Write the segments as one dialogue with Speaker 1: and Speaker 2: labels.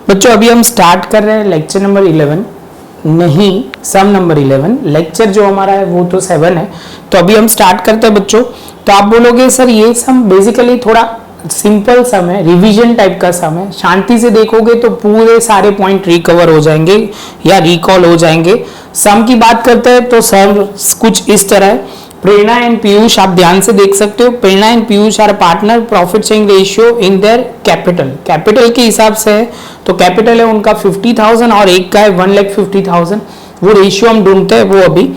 Speaker 1: बच्चों अभी हम स्टार्ट कर रहे हैं लेक्चर नंबर 11, नहीं सम नंबर 11। लेक्चर जो हमारा है वो तो 7 है। तो अभी हम स्टार्ट करते हैं बच्चों। तो आप बोलोगे सर ये सम बेसिकली थोड़ा सिंपल सम है, रिवीजन टाइप का सम है। शांति से देखोगे तो पूरे सारे पॉइंट रिकवर हो जाएंगे या रिकॉल हो जाएंगे। सम की बात करते हैं तो सर कुछ इस तरह है। प्रेरणा एंड पीयूष आप ध्यान से देख सकते हो। Prerna and Piyush are partner, profit sharing ratio in their capital. Capital के हिसाब से है तो कैपिटल है उनका 50,000 और एक का है 1,50,000। वो रेशियो हम ढूंढते हैं वो अभी।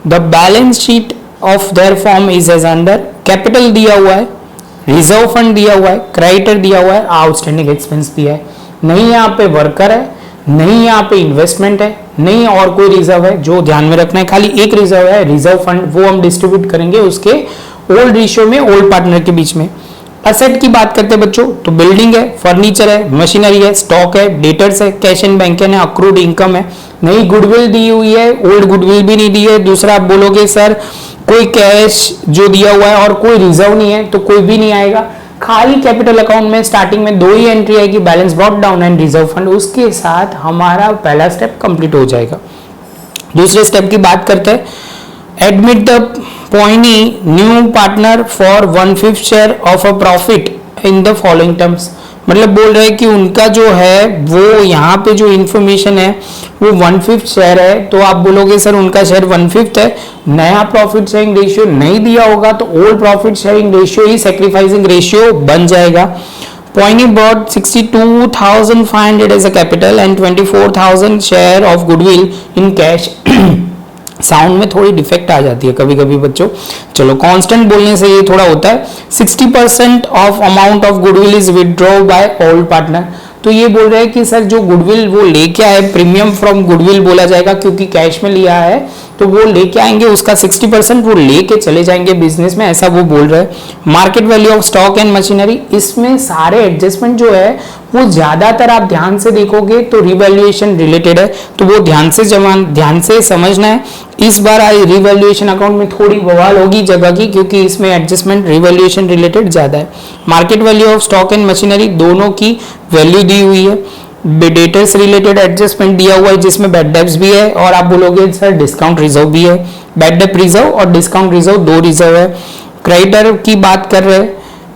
Speaker 1: The balance sheet of their form is as under. Capital दिया हुआ है, रिजर्व फंड दिया हुआ है, क्रेडिटर दिया हुआ है, आउटस्टैंडिंग एक्सपेंस दिया है। नहीं यहाँ पे वर्कर है, नहीं यहाँ पे इन्वेस्टमेंट है, नहीं और कोई रिजर्व है। जो ध्यान में रखना है खाली एक रिजर्व है, रिजर्व फंड, वो हम डिस्ट्रीब्यूट करेंगे उसके ओल्ड रेशियो में, ओल्ड पार्टनर के बीच में। असेट की बात करते हैं बच्चों तो बिल्डिंग है, फर्नीचर है, मशीनरी है, स्टॉक है, डेटर्स है, कैश एंड बैंक है, अक्रूड इनकम है। नहीं गुडविल दी हुई है, ओल्ड गुडविल भी नहीं दी है। दूसरा आप बोलोगे सर कोई कैश जो दिया हुआ है और कोई रिजर्व नहीं है तो कोई भी नहीं आएगा। खाली कैपिटल अकाउंट में स्टार्टिंग में 2 ही एंट्री आएगी, balance brought down and reserve fund. उसके साथ हमारा पहला स्टेप कंप्लीट हो जाएगा। दूसरे स्टेप की बात करते हैं। Admit the Poini new partner for 1/5 share of a profit in the following terms. मतलब बोल रहे हैं कि उनका जो है वो यहाँ पे जो इंफॉर्मेशन है वो 1/5 शेयर है। तो आप बोलोगे सर उनका शेयर 1/5 है। नया प्रॉफिट शेयरिंग रेशियो नहीं दिया होगा तो ओल्ड प्रॉफिट शेयरिंग रेशियो ही सैक्रिफाइसिंग रेशियो बन जाएगा। Poini brought 62,500 as a capital and 24,000 share of goodwill in cash. Sound में थोड़ी डिफेक्ट आ जाती है कभी कभी बच्चों, चलो कांस्टेंट बोलने से ये थोड़ा होता है। 60% of amount of goodwill is withdraw by old partner. तो ये बोल रहे हैं कि सर जो गुडविल वो लेके आए, प्रीमियम फ्रॉम गुडविल बोला जाएगा क्योंकि कैश में लिया है तो वो लेके आएंगे, उसका 60% वो लेके चले जाएंगे बिजनेस में, ऐसा वो बोल रहे हैं। Market value of stock and machinery, इसमें सारे एडजस्टमेंट जो है वो ज्यादातर आप ध्यान से देखोगे तो रिवैल्यूएशन रिलेटेड है, तो वो ध्यान से समझना है। इस बार आई रिवैल्यूएशन अकाउंट में थोड़ी बवाल होगी जगह की क्योंकि इसमें एडजस्टमेंट रिवैल्यूएशन रिलेटेड ज्यादा है। Market value of stock and machinery दोनों की वैल्यू दी हुई है। डेटर्स रिलेटेड एडजस्टमेंट दिया हुआ है जिसमें बैड डेब्ट्स भी है और आप बोलोगे सर डिस्काउंट रिजर्व भी है। बैड डेब्ट रिजर्व और डिस्काउंट रिजर्व 2 रिजर्व है। क्रेडिटर की बात कर रहे हैं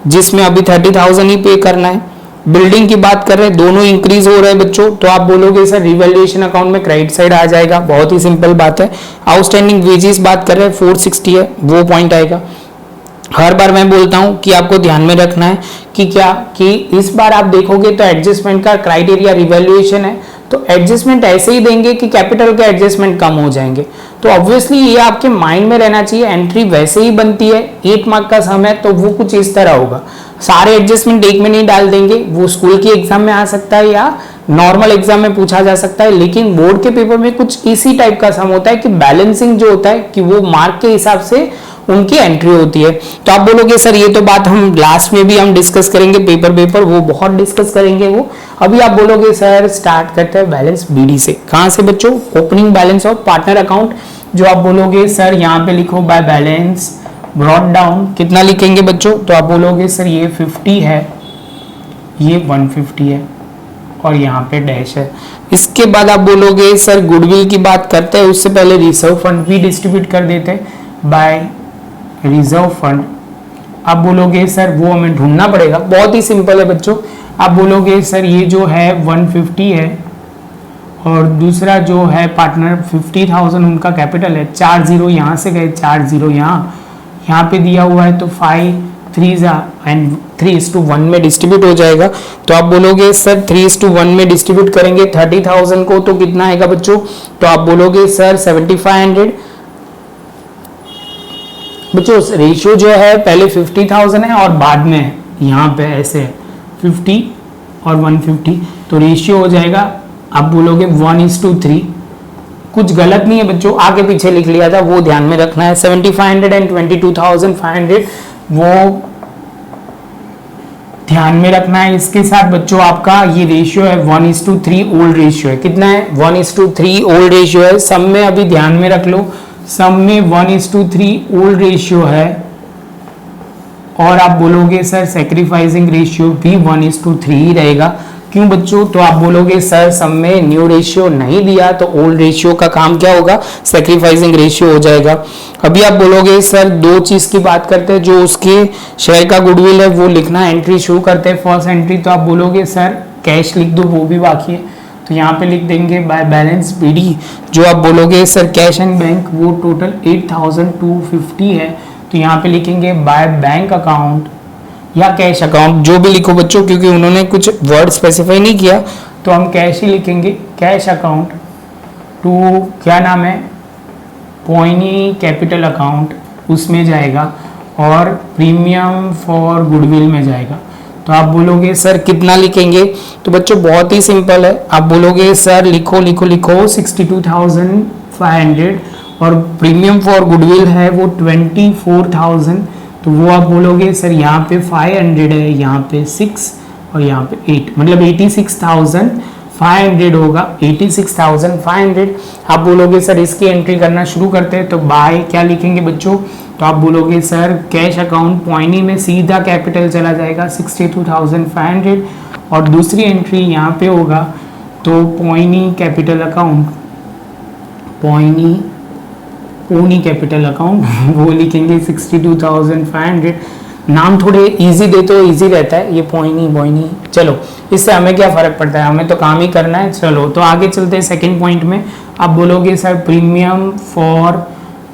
Speaker 1: जिसमें अभी 30,000 ही पे करना है। बिल्डिंग की बात कर रहे हैं, दोनों इंक्रीज हो रहे हैं बच्चों, तो आप बोलोगे सर रिवैल्यूएशन अकाउंट में क्रेडिट साइड आ जाएगा, बहुत ही सिंपल बात है। आउटस्टैंडिंग वेजेस बात कर रहे हैं 460 है, वो पॉइंट आएगा। हर बार मैं बोलता हूं कि आपको ध्यान में रखना है कि क्या कि इस बार आप देखोगे तो एडजस्टमेंट का क्राइटेरिया रिवैल्यूएशन है, तो एडजस्टमेंट ऐसे ही देंगे कि कैपिटल के एडजस्टमेंट कम हो जाएंगे। तो ऑब्वियसली ये आपके माइंड में रहना चाहिए। एंट्री वैसे ही बनती है, 8 मार्क का सम है तो वो कुछ इस तरह होगा। सारे एडजस्टमेंट एक में नहीं डाल देंगे, वो स्कूल की एग्जाम में आ सकता है या नॉर्मल एग्जाम में पूछा जा सकता है, लेकिन बोर्ड के पेपर में कुछ इसी टाइप का सम होता है कि बैलेंसिंग जो होता है कि वो मार्क के हिसाब से उनकी एंट्री होती है। तो आप बोलोगे सर ये तो बात हम लास्ट में भी हम डिस्कस करेंगे, पेपर वो बहुत डिस्कस करेंगे वो। अभी आप बोलोगे सर स्टार्ट करते हैं बैलेंस बीडी से। कहां से बच्चों? Opening balance of partner account. जो आप बोलोगे सर यहाँ पे लिखो बाय बैलेंस ब्रॉट डाउन, कितना लिखेंगे बच्चों? तो आप बोलोगे सर ये 50 है, ये 150 है और यहाँ पे डैश है। इसके बाद आप बोलोगे सर गुडविल की बात करते हैं, उससे पहले रिजर्व फंड भी डिस्ट्रीब्यूट कर देते हैं बाय रिजर्व फंड। आप बोलोगे सर वो हमें ढूंढना पड़ेगा, बहुत ही सिंपल है बच्चों। आप बोलोगे सर ये जो है 150 है और दूसरा जो है पार्टनर 50,000 उनका कैपिटल है। 4 0 यहाँ से गए, 4 0 यहाँ पे दिया हुआ है तो 5 3 एंड 3:1 में डिस्ट्रीब्यूट हो जाएगा। तो आप बोलोगे सर 3:1 में डिस्ट्रीब्यूट करेंगे 30,000 को तो कितना आएगा बच्चों? तो आप बोलोगे सर 7500। बच्चों रेशियो जो है पहले 50,000 है और बाद में यहाँ पे ऐसे 50 और 150, तो रेशियो हो जाएगा आप बोलोगे 1:3। कुछ गलत नहीं है बच्चों, आगे पीछे लिख लिया था वो ध्यान में रखना है। 7500 एंड 22,500 वो ध्यान में रखना है। इसके साथ बच्चों आपका ये रेशियो है 1:3 ओल्ड रेशियो है। कितना है? 1:3 ओल्ड रेशियो है। सब में अभी ध्यान में रख लो, सब में 1:3 ओल्ड रेशियो है और आप बोलोगे सर सैक्रिफाइसिंग रेशियो भी 1:3 ही रहेगा क्यों बच्चों? तो आप बोलोगे सर सम में न्यू रेशियो नहीं दिया तो ओल्ड रेशियो का काम क्या होगा? सैक्रिफाइसिंग रेशियो हो जाएगा। अभी आप बोलोगे सर दो चीज की बात करते हैं, जो उसके शेयर का गुडविल है वो लिखना, एंट्री शुरू करते हैं फर्स्ट एंट्री, तो आप बोलोगे सर कैश लिख दो, वो भी बाकी है तो यहाँ पे लिख देंगे बाय बैलेंस बीडी। जो आप बोलोगे सर कैश एंड बैंक वो टोटल 8250 है तो यहाँ पे लिखेंगे बाय बैंक अकाउंट या कैश अकाउंट, जो भी लिखो बच्चों, क्योंकि उन्होंने कुछ वर्ड स्पेसिफाई नहीं किया तो हम कैश ही लिखेंगे। कैश अकाउंट टू क्या नाम है, पॉइनी कैपिटल अकाउंट उसमें जाएगा और प्रीमियम फॉर गुडविल में जाएगा। तो आप बोलोगे सर कितना लिखेंगे? तो बच्चों बहुत ही सिंपल है, आप बोलोगे सर लिखो लिखो लिखो 62,500 और प्रीमियम फॉर गुडविल है वो 24,000, तो वो आप बोलोगे सर यहाँ पे 500 है, यहाँ पे 6 और यहाँ पे 8, मतलब 86,500 होगा। 86,500 आप बोलोगे सर इसकी एंट्री करना शुरू करते हैं, तो बाय क्या लिखेंगे बच्चों? तो आप बोलोगे सर कैश अकाउंट पॉइनी में सीधा कैपिटल चला जाएगा 62,500 और दूसरी एंट्री यहाँ पे होगा तो Poini capital account, Poni capital account वो लिखेंगे 62,500। नाम थोड़े इजी दे तो इजी रहता है, ये पॉइनी। चलो इससे हमें क्या फर्क पड़ता है, हमें तो काम ही करना है। चलो तो आगे चलते हैं सेकंड पॉइंट में। आप बोलोगे sir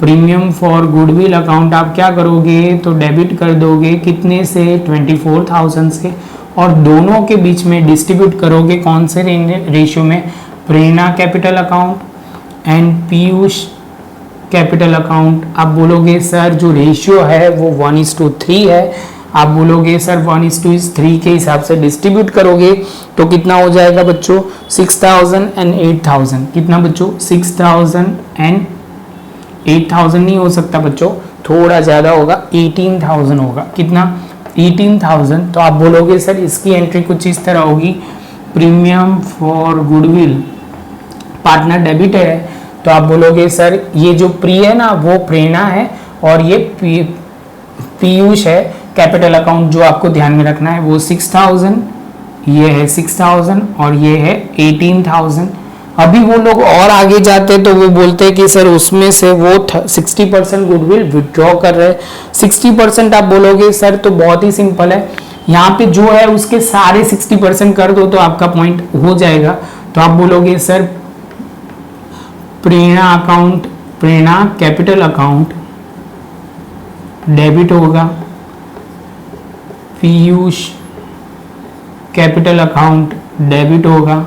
Speaker 1: premium for goodwill account आप क्या करोगे? तो डेबिट कर दोगे कितने से? 24,000 से, और दोनों के बीच में डिस्ट्रीब्यूट करोगे कौन से रेशियो में? Prerna capital account and Piyush capital account. आप बोलोगे सर जो रेशियो है वो 1:3 है, आप बोलोगे सर 1:3 के हिसाब से डिस्ट्रीब्यूट करोगे तो कितना हो जाएगा बच्चों? 6,000 एंड 8,000। कितना बच्चों? 6,000 एंड 8,000 नहीं हो सकता बच्चों, थोड़ा ज़्यादा होगा, 18,000 होगा। कितना? 18,000। तो आप बोलोगे सर इसकी एंट्री कुछ इस तरह होगी, premium for goodwill partner debit है, तो आप बोलोगे सर ये जो प्री है ना वो प्रेरणा है और ये पीयूष है कैपिटल अकाउंट, जो आपको ध्यान में रखना है वो 6,000, ये है 6,000 और ये है 18,000। अभी वो लोग और आगे जाते तो वो बोलते हैं कि सर उसमें से वो 60% गुडविल विड्रॉ कर रहे हैं। 60% आप बोलोगे सर तो बहुत ही सिंपल है, यहाँ पे जो है उसके सारे 60% कर दो तो आपका पॉइंट हो जाएगा। तो आप बोलोगे सर प्रेरणा कैपिटल अकाउंट डेबिट होगा, पीयूष कैपिटल अकाउंट डेबिट होगा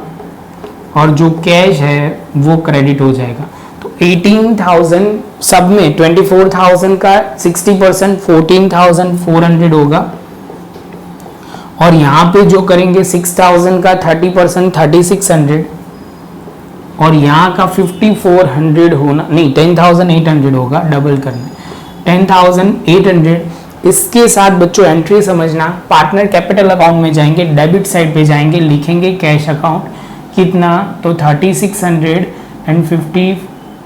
Speaker 1: और जो कैश है वो क्रेडिट हो जाएगा। तो 18,000 सब में 24,000 का 60% 14,400 होगा और यहाँ पे जो करेंगे 6,000 का 30% 3,600 और यहाँ का 5,400 होना नहीं 10,800 होगा, डबल करना 10,800। इसके साथ बच्चों एंट्री समझना, पार्टनर कैपिटल अकाउंट में जाएंगे, डेबिट साइड पे जाएंगे, लिखेंगे कैश अकाउंट कितना? तो 3,600 एंड 50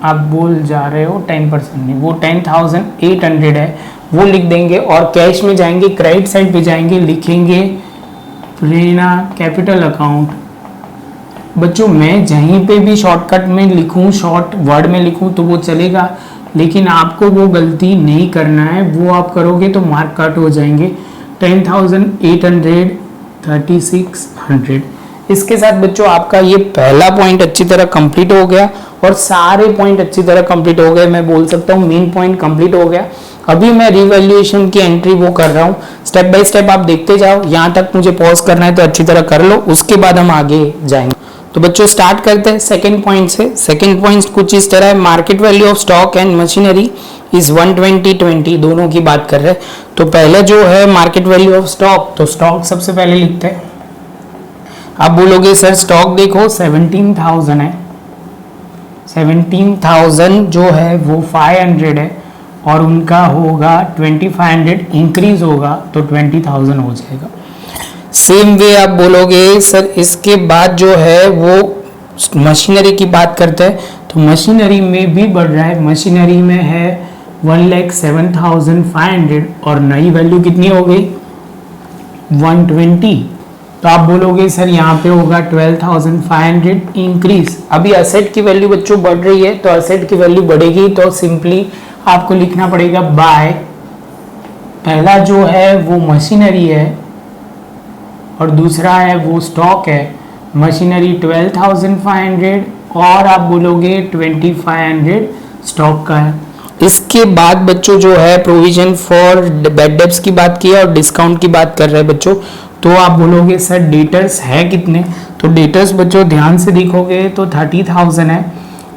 Speaker 1: आप बोल जा रहे हो 10% नहीं, वो 10,800 है वो लिख देंगे और कैश में जाएंगे, क्रेडिट साइड पे जाएंगे, लिखेंगे प्रेरणा कैपिटल अकाउंट। बच्चों मैं जहीं पे भी शॉर्टकट में लिखूं, शॉर्ट वर्ड में लिखूं तो वो चलेगा, लेकिन आपको वो गलती नहीं करना है, वो आप करोगे तो मार्क कट हो जाएंगे। 10,800 3,600। इसके साथ बच्चों आपका ये पहला पॉइंट अच्छी तरह कंप्लीट हो गया और सारे पॉइंट अच्छी तरह कंप्लीट हो गए, मैं बोल सकता हूँ मेन पॉइंट कंप्लीट हो गया। अभी मैं रिवैल्यूएशन की एंट्री वो कर रहा हूँ, स्टेप बाय स्टेप आप देखते जाओ, यहाँ तक मुझे पॉज करना है तो अच्छी तरह कर लो, उसके बाद हम आगे जाएंगे। तो बच्चों स्टार्ट करते हैं सेकंड पॉइंट से। सेकंड पॉइंट कुछ इस तरह है, market value of stock and machinery is 120/20, दोनों की बात कर रहे हैं। तो पहले जो है मार्केट वैल्यू ऑफ स्टॉक, तो स्टॉक सबसे पहले लिखते हैं। आप बोलोगे सर स्टॉक देखो 17,000 है, 17,000 जो है वो 500 है और उनका होगा 2,500 इंक्रीज होगा तो 20,000 हो जाएगा। सेम वे आप बोलोगे सर इसके बाद जो है वो मशीनरी की बात करते हैं, तो मशीनरी में भी बढ़ रहा है, मशीनरी में है 1,07,500 और नई वैल्यू कितनी हो गई 120। तो आप बोलोगे सर यहाँ पे होगा 12,500 इंक्रीज। अभी असेट की वैल्यू बच्चों बढ़ रही है, तो असेट की वैल्यू बढ़ेगी तो सिंपली आपको लिखना पड़ेगा बाय, पहला जो है वो मशीनरी है और दूसरा है वो स्टॉक है। मशीनरी 12,500 और आप बोलोगे 2,500 स्टॉक का है। इसके बाद बच्चों जो है प्रोविजन फॉर बैड डेब्ट्स की बात की है और डिस्काउंट की बात कर रहे हैं बच्चों। तो आप बोलोगे सर डेटर्स है कितने, तो डेटर्स बच्चों ध्यान से देखोगे तो 30,000 है।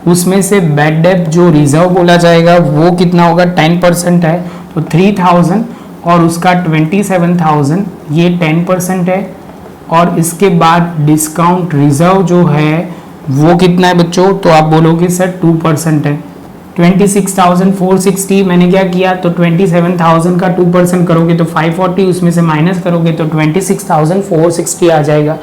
Speaker 1: उसमें से बैड डेब्ट जो रिजर्व बोला जाएगा वो कितना होगा, 10% है, तो 3,000 और उसका 27,000 ये 10% है। और इसके बाद डिस्काउंट रिजर्व जो है वो कितना है बच्चों, तो आप बोलोगे सर 2% है। 26,460 मैंने क्या किया, तो 27,000 का 2% करोगे तो 540, उसमें से माइनस करोगे तो 26,460 आ जाएगा।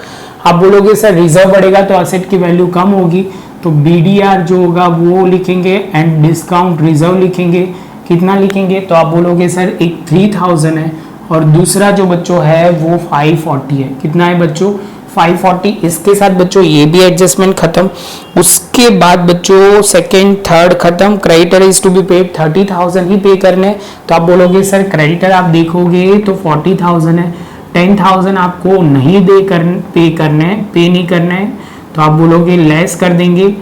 Speaker 1: आप बोलोगे सर रिजर्व बढ़ेगा तो असेट की वैल्यू कम होगी, तो BDR जो होगा वो लिखेंगे एंड डिस्काउंट रिजर्व लिखेंगे। कितना लिखेंगे, तो आप बोलोगे सर एक 3,000 है और दूसरा जो बच्चों है वो 540 है। कितना है बच्चों, 540। इसके साथ बच्चों ये भी एडजस्टमेंट खत्म। उसके बाद बच्चों सेकंड थर्ड खत्म। Creditor is to be paid 30,000 ही पे करने, तो आप बोलोगे सर क्रेडिटर आप देखोगे तो 40,000 है, 10,000 आपको नहीं पे नहीं करना है, तो आप बोलोगे लेस कर देंगे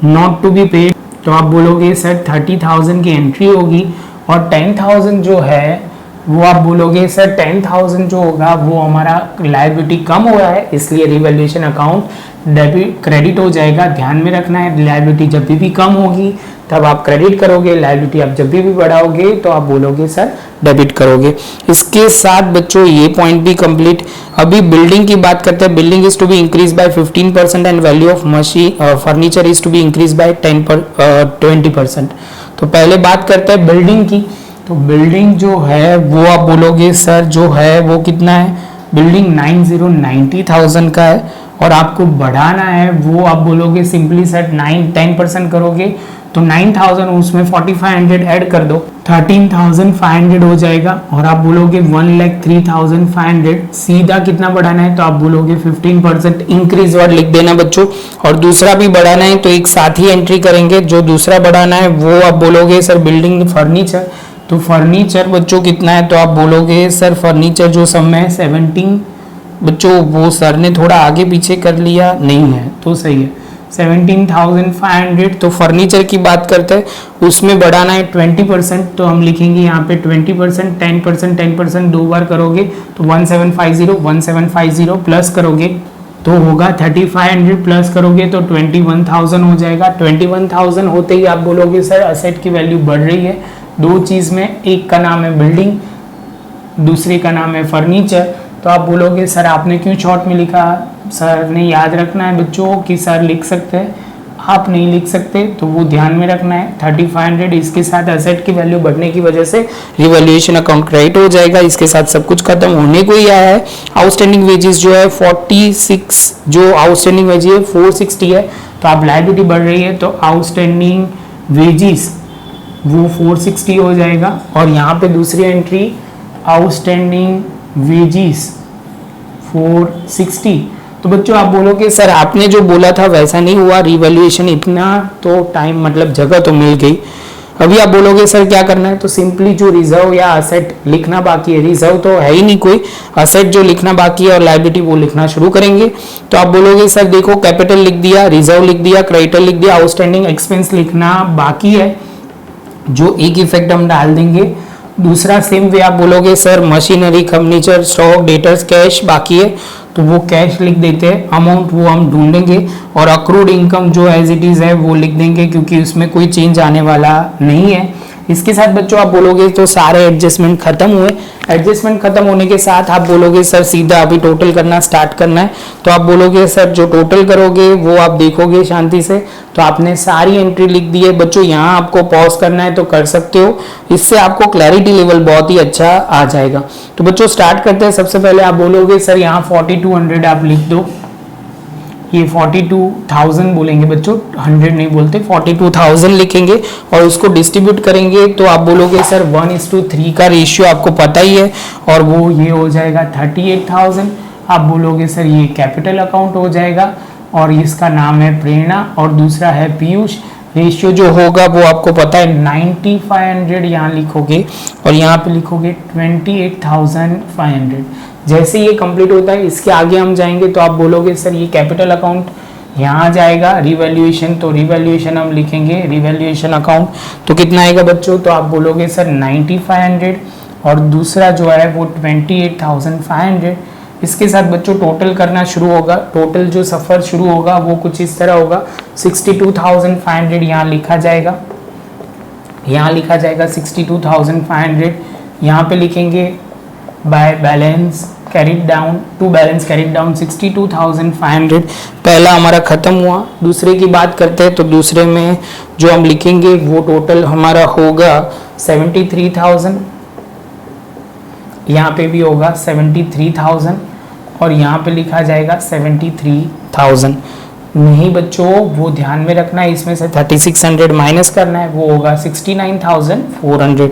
Speaker 1: नॉट टू बी पेड, तो आप बोलोगे सर 30,000 की एंट्री होगी और 10,000 जो है वो आप बोलोगे सर 10,000 जो होगा वो हमारा लायबिलिटी कम हो रहा है, इसलिए रिवैल्यूएशन अकाउंट डेबिट क्रेडिट हो जाएगा। ध्यान में रखना है, लायबिलिटी जब भी कम होगी तब आप क्रेडिट करोगे, लायबिलिटी आप जब भी बढ़ाओगे तो आप बोलोगे सर डेबिट करोगे। इसके साथ बच्चों ये पॉइंट भी कंप्लीट। अभी बिल्डिंग की बात करते हैं। Building is to be increase by 15% and value of machine furniture is to be increase by 20%। तो पहले बात करते हैं बिल्डिंग की। तो बिल्डिंग जो है वो आप बोलोगे सर जो है वो कितना है, बिल्डिंग 90,000 का है और आपको बढ़ाना है वो आप बोलोगे सिंपली सर 10% करोगे तो 9,000 उसमें 4,500 ऐड कर दो, 13,500 हो जाएगा। और आप बोलोगे 1,03,500 सीधा कितना बढ़ाना है, तो आप बोलोगे 15% इंक्रीज वर्ड लिख देना बच्चों। और दूसरा भी बढ़ाना है तो एक साथ ही एंट्री करेंगे। जो दूसरा बढ़ाना है वो आप बोलोगे सर बिल्डिंग फर्नीचर, तो फर्नीचर बच्चों कितना है, तो आप बोलोगे सर फर्नीचर जो सम है 17 बच्चों, वो सर ने थोड़ा आगे पीछे कर लिया, नहीं है तो सही है 17,500। तो फर्नीचर की बात करते हैं, उसमें बढ़ाना है 20%, तो हम लिखेंगे यहाँ पे 20%, 10% दो बार करोगे तो 1750 प्लस करोगे तो होगा 3,500 प्लस करोगे तो 21,000 हो जाएगा। 21,000 होते ही आप बोलोगे सर असेट की वैल्यू बढ़ रही है। दो चीज में, एक का नाम है बिल्डिंग, दूसरे का नाम है फर्नीचर। तो आप बोलोगे सर आपने क्यों शॉर्ट में लिखा, सर ने याद रखना है बच्चों कि सर लिख सकते हैं, आप नहीं लिख सकते, तो वो ध्यान में रखना है। 3,500 इसके साथ असेट की वैल्यू बढ़ने की वजह से रिवैल्यूएशन अकाउंट क्रेडिट हो जाएगा। इसके साथ सब कुछ खत्म होने को ही आया है। आउटस्टैंडिंग वेजेस जो है 46, जो आउटस्टैंडिंग वेजेस है 460 है, तो आप लायबिलिटी बढ़ रही है तो आउटस्टैंडिंग वेजेस वो 460 हो जाएगा। और यहाँ पे दूसरी एंट्री आउटस्टैंडिंग वेजेस 460। तो बच्चों आप बोलोगे सर आपने जो बोला था वैसा नहीं हुआ, रिवैल्यूएशन इतना तो टाइम मतलब जगह तो मिल गई। अभी आप बोलोगे सर क्या करना है, तो सिंपली जो रिजर्व या असेट लिखना बाकी है, रिजर्व तो है ही नहीं कोई, असेट जो लिखना बाकी है और लायबिलिटी वो लिखना शुरू करेंगे। तो आप बोलोगे सर देखो कैपिटल लिख दिया, रिजर्व लिख दिया, क्रेडिटर लिख दिया, आउटस्टैंडिंग एक्सपेंस लिखना बाकी है जो एक इफेक्ट हम डाल देंगे। दूसरा सेम वे आप बोलोगे sir machinery, furniture, stock, debtors, cash बाकी है तो वो कैश लिख देते हैं, अमाउंट वो हम ढूंढेंगे। और अक्रूड इनकम जो एज इट इज है वो लिख देंगे क्योंकि उसमें कोई चेंज आने वाला नहीं है। इसके साथ बच्चों आप बोलोगे तो सारे एडजस्टमेंट खत्म हुए। एडजस्टमेंट खत्म होने के साथ आप बोलोगे सर सीधा अभी टोटल करना स्टार्ट करना है। तो आप बोलोगे सर जो टोटल करोगे वो आप देखोगे शांति से, तो आपने सारी एंट्री लिख दी है बच्चों। यहाँ आपको पॉज करना है तो कर सकते हो, इससे आपको क्लैरिटी लेवल बहुत ही अच्छा आ जाएगा। तो बच्चों स्टार्ट करते हैं। सबसे पहले आप बोलोगे सर यहाँ 4200 आप लिख दो, ये 42,000 बोलेंगे बच्चों, 100 नहीं बोलते, 42,000 लिखेंगे और उसको डिस्ट्रीब्यूट करेंगे। तो आप बोलोगे सर 1:3 का रेशियो आपको पता ही है और वो ये हो जाएगा 38,000। आप बोलोगे सर ये कैपिटल अकाउंट हो जाएगा और इसका नाम है प्रेरणा और दूसरा है पीयूष। रेशियो जो होगा वो आपको पता है 9500 यहाँ लिखोगे और यहाँ पे लिखोगे 28,500। जैसे ये कंप्लीट होता है इसके आगे हम जाएंगे तो आप बोलोगे सर ये कैपिटल अकाउंट यहाँ जाएगा, रिवैल्यूएशन तो रिवैल्यूएशन हम लिखेंगे रिवैल्यूएशन अकाउंट तो कितना आएगा बच्चों, तो आप बोलोगे सर 9500 और दूसरा जो है वो 28,500। इसके साथ बच्चों टोटल करना शुरू होगा, टोटल जो सफ़र शुरू होगा वो कुछ इस तरह होगा 62,500 यहाँ लिखा जाएगा, यहाँ लिखा जाएगा 62,500। यहाँ पे लिखेंगे by balance carried down to balance carried down 62,500 पहला हमारा खत्म हुआ। दूसरे की बात करते हैं तो दूसरे में जो हम लिखेंगे वो टोटल हमारा होगा 73,000, यहाँ पे भी होगा 73,000 और यहाँ पे लिखा जाएगा 73,000। नहीं बच्चों वो ध्यान में रखना है, इसमें से 3600 माइनस करना है, वो होगा 69,400।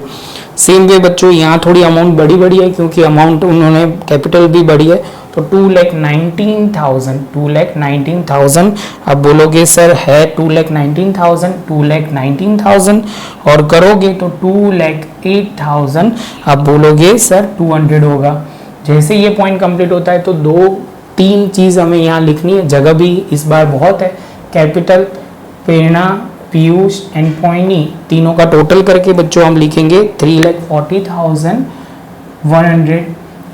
Speaker 1: सेम वे बच्चों यहाँ थोड़ी अमाउंट बड़ी है क्योंकि अमाउंट उन्होंने कैपिटल भी बड़ी है तो 2,19,000 अब बोलोगे सर है 2,19,000 और करोगे तो 2,08,000 अब बोलोगे सर 200 होगा। जैसे ये पॉइंट कंप्लीट होता है तो 2-3 चीज़ हमें यहाँ लिखनी है, जगह भी इस बार बहुत है। कैपिटल, प्रेरणा, पीयूष एंड पॉइनी तीनों का टोटल करके बच्चों हम लिखेंगे 3,40,100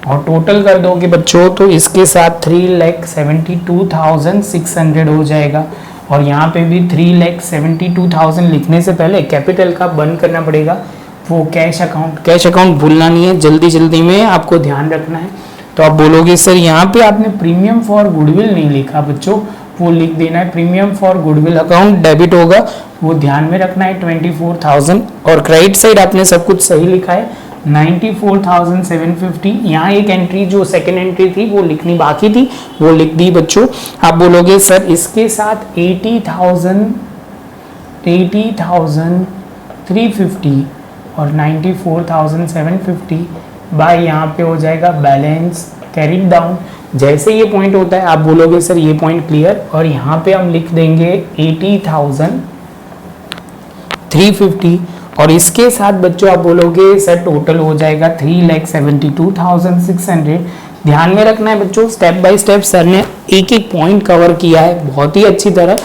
Speaker 1: और टोटल कर दोगे बच्चों तो इसके साथ 3,72,600 हो जाएगा। और यहाँ पे भी 3,72,000 लिखने से पहले कैपिटल का बंद करना पड़ेगा वो कैश अकाउंट भूलना नहीं है, जल्दी में आपको ध्यान रखना है। तो आप बोलोगे सर यहाँ पे आपने प्रीमियम फॉर गुडविल नहीं लिखा बच्चों, वो लिख देना है premium for goodwill account debit होगा, वो ध्यान में रखना है 24,000 और क्रेडिट साइड आपने सब कुछ सही लिखा है 94,750। यहाँ एक एंट्री जो सेकेंड एंट्री थी वो लिखनी बाकी थी, वो लिख दी बच्चों। आप बोलोगे सर इसके साथ 80,350 और 94,750 बाय यहाँ पे हो जाएगा बैलेंस कैरिड डाउन। जैसे ये पॉइंट होता है आप बोलोगे सर ये पॉइंट क्लियर और यहाँ पे हम लिख देंगे 80,350 और इसके साथ बच्चों आप बोलोगे सर टोटल हो जाएगा 3,72,600। ध्यान में रखना है बच्चों स्टेप बाय स्टेप सर ने एक पॉइंट कवर किया है बहुत ही अच्छी तरह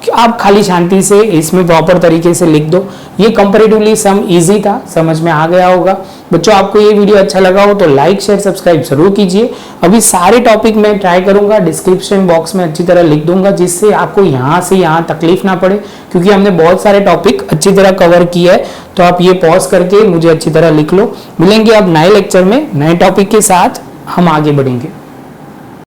Speaker 1: कि आप खाली शांति से इसमें प्रॉपर तरीके से लिख दो। ये कंपैरेटिवली सम इजी था, समझ में आ गया होगा बच्चों। आपको ये वीडियो अच्छा लगा हो तो लाइक शेयर सब्सक्राइब जरूर कीजिए। अभी सारे टॉपिक मैं ट्राई करूंगा डिस्क्रिप्शन बॉक्स में अच्छी तरह लिख दूंगा जिससे आपको यहाँ से यहाँ तकलीफ ना पड़े क्योंकि हमने बहुत सारे टॉपिक अच्छी तरह कवर किया है। तो आप ये पॉज करके मुझे अच्छी तरह लिख लो। मिलेंगे अब नए लेक्चर में नए टॉपिक के साथ, हम आगे बढ़ेंगे।